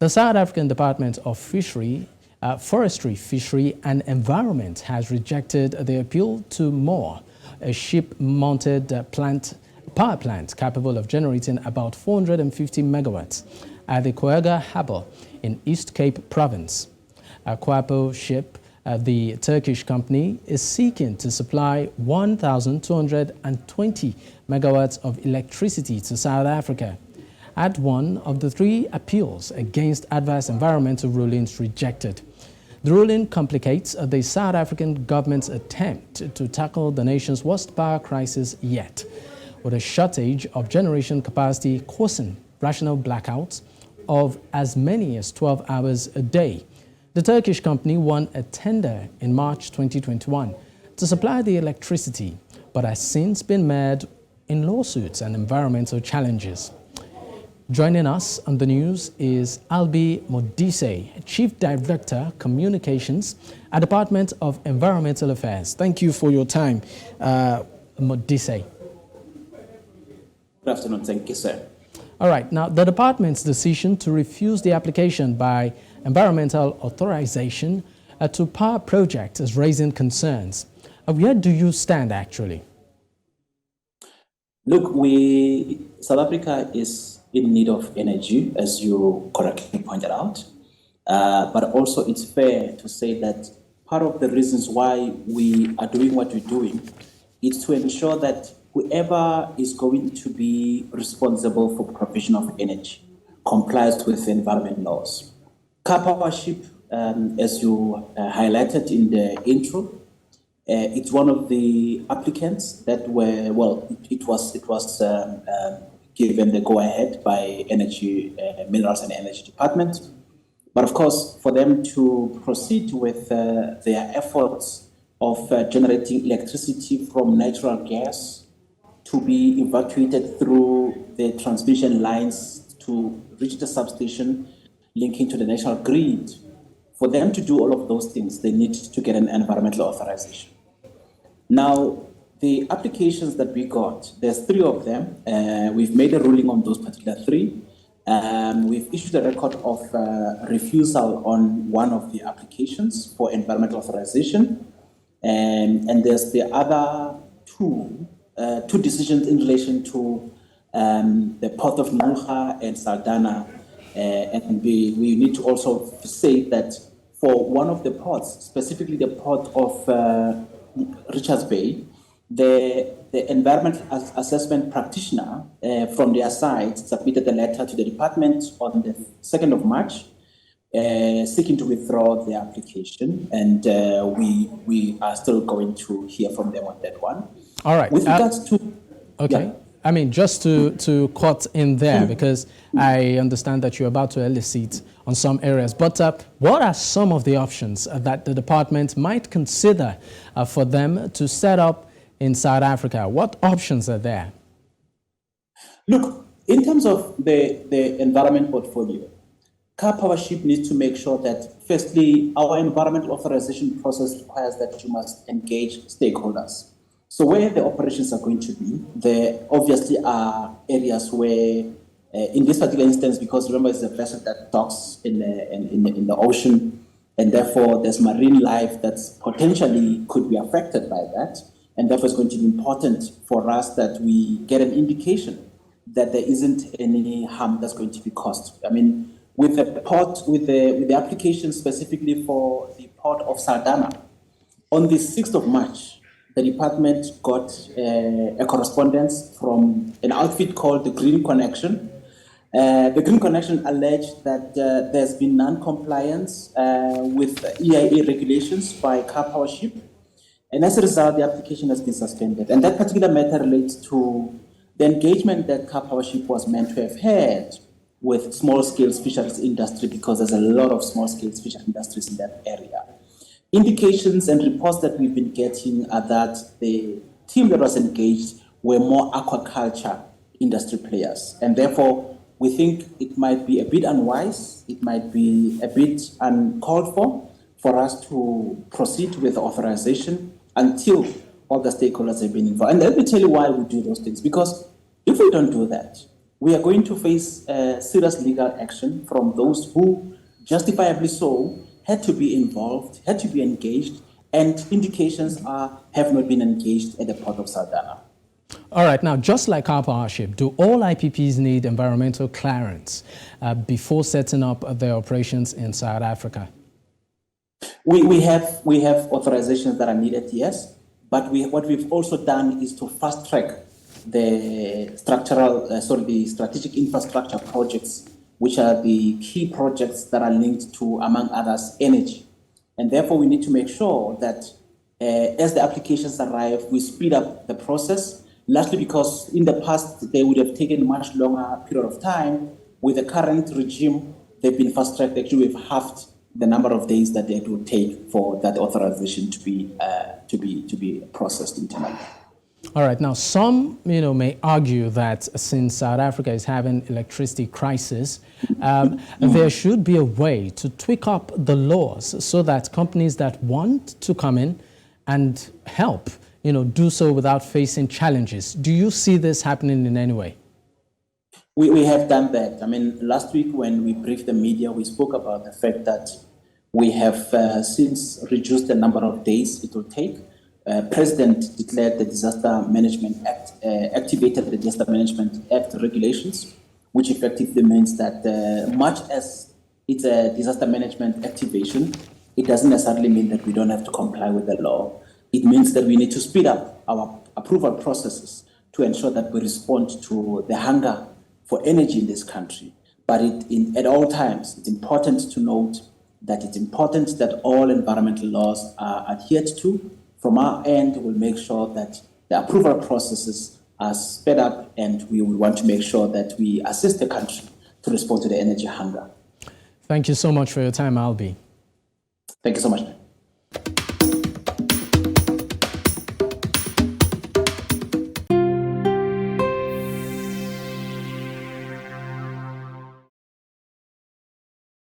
The South African Department of Forestry, Fishery and Environment has rejected the appeal to moor a ship-mounted power plant capable of generating about 450 megawatts at the Coega Harbour in East Cape Province. A Kwapo ship, the Turkish company, is seeking to supply 1,220 megawatts of electricity to South Africa. At one of the three appeals against adverse environmental rulings rejected. The ruling complicates the South African government's attempt to tackle the nation's worst power crisis yet, with a shortage of generation capacity causing rational blackouts of as many as 12 hours a day. The Turkish company won a tender in March 2021 to supply the electricity, but has since been mired in lawsuits and environmental challenges. Joining us on the news is Albi Modise, Chief Director, Communications at Department of Environmental Affairs. Thank you for your time, Modise. Good afternoon. Thank you, sir. All right. Now, the department's decision to refuse the application by Environmental Authorization to power project is raising concerns. Where do you stand, actually? Look, South Africa is in need of energy, as you correctly pointed out. But also it's fair to say that part of the reasons why we are doing what we're doing is to ensure that whoever is going to be responsible for provision of energy complies with environment laws. Car Power Ship, as you highlighted in the intro, it's one of the applicants that were, well, it was given the go-ahead by Energy, Minerals and Energy Department. But of course, for them to proceed with their efforts of generating electricity from natural gas to be evacuated through the transmission lines to reach the substation linking to the national grid, for them to do all of those things, they need to get an environmental authorization. Now, the applications that we got, there's three of them. We've made a ruling on those particular three. We've issued a record of refusal on one of the applications for environmental authorization. And there's the other two decisions in relation to the Port of Ngqura and Saldanha. And we need to also say that for one of the ports, specifically the port of Richards Bay, the environmental assessment practitioner from their side submitted a letter to the department on the 2nd of March seeking to withdraw the application, and we are still going to hear from them on that one. All right. With regards to... Okay. Yeah. I mean, just to cut in there, because I understand that you're about to elicit on some areas, but what are some of the options that the department might consider for them to set up in South Africa? What options are there? Look, in terms of the environment portfolio, Car Power Ship needs to make sure that, firstly, our environmental authorization process requires that you must engage stakeholders. So where the operations are going to be, there obviously are areas where, in this particular instance, because remember it's a vessel that docks in the ocean, and therefore there's marine life that potentially could be affected by that, and therefore it's going to be important for us that we get an indication that there isn't any harm that's going to be caused. I mean, with the application specifically for the port of Saldanha, on the 6th of March, the department got a correspondence from an outfit called the Green Connection. The Green Connection alleged that there's been non-compliance with EIA regulations by Car Power Ship, and as a result, the application has been suspended. And that particular matter relates to the engagement that Car Power Ship was meant to have had with small-scale fisheries industry, because there's a lot of small-scale fisheries industries in that area. Indications and reports that we've been getting are that the team that was engaged were more aquaculture industry players. And therefore, we think it might be a bit unwise, it might be a bit uncalled for us to proceed with authorization until all the stakeholders have been involved. And let me tell you why we do those things. Because if we don't do that, we are going to face serious legal action from those who, justifiably so, had to be involved, had to be engaged, and indications have not been engaged at the Port of Saldanha. All right, now, just like our partnership, do all IPPs need environmental clearance before setting up their operations in South Africa? We have authorizations that are needed, yes, but what we've also done is to fast track the strategic infrastructure projects, which are the key projects that are linked to, among others, energy. And therefore, we need to make sure that as the applications arrive, we speed up the process, largely because in the past, they would have taken a much longer period of time. With the current regime, they've been fast-tracked. Actually, we've halved the number of days that it would take for that authorization to be processed internally. All right. Now, some may argue that since South Africa is having electricity crisis, there should be a way to tweak up the laws so that companies that want to come in and help, do so without facing challenges. Do you see this happening in any way? We have done that. I mean, last week when we briefed the media, we spoke about the fact that we have since reduced the number of days it will take. President declared the Disaster Management Act, activated the Disaster Management Act regulations, which effectively means that much as it's a disaster management activation, it doesn't necessarily mean that we don't have to comply with the law. It means that we need to speed up our approval processes to ensure that we respond to the hunger for energy in this country. But at all times, it's important to note that it's important that all environmental laws are adhered to. From our end, we'll make sure that the approval processes are sped up, and we will want to make sure that we assist the country to respond to the energy hunger. Thank you so much for your time, Albie. Thank you so much.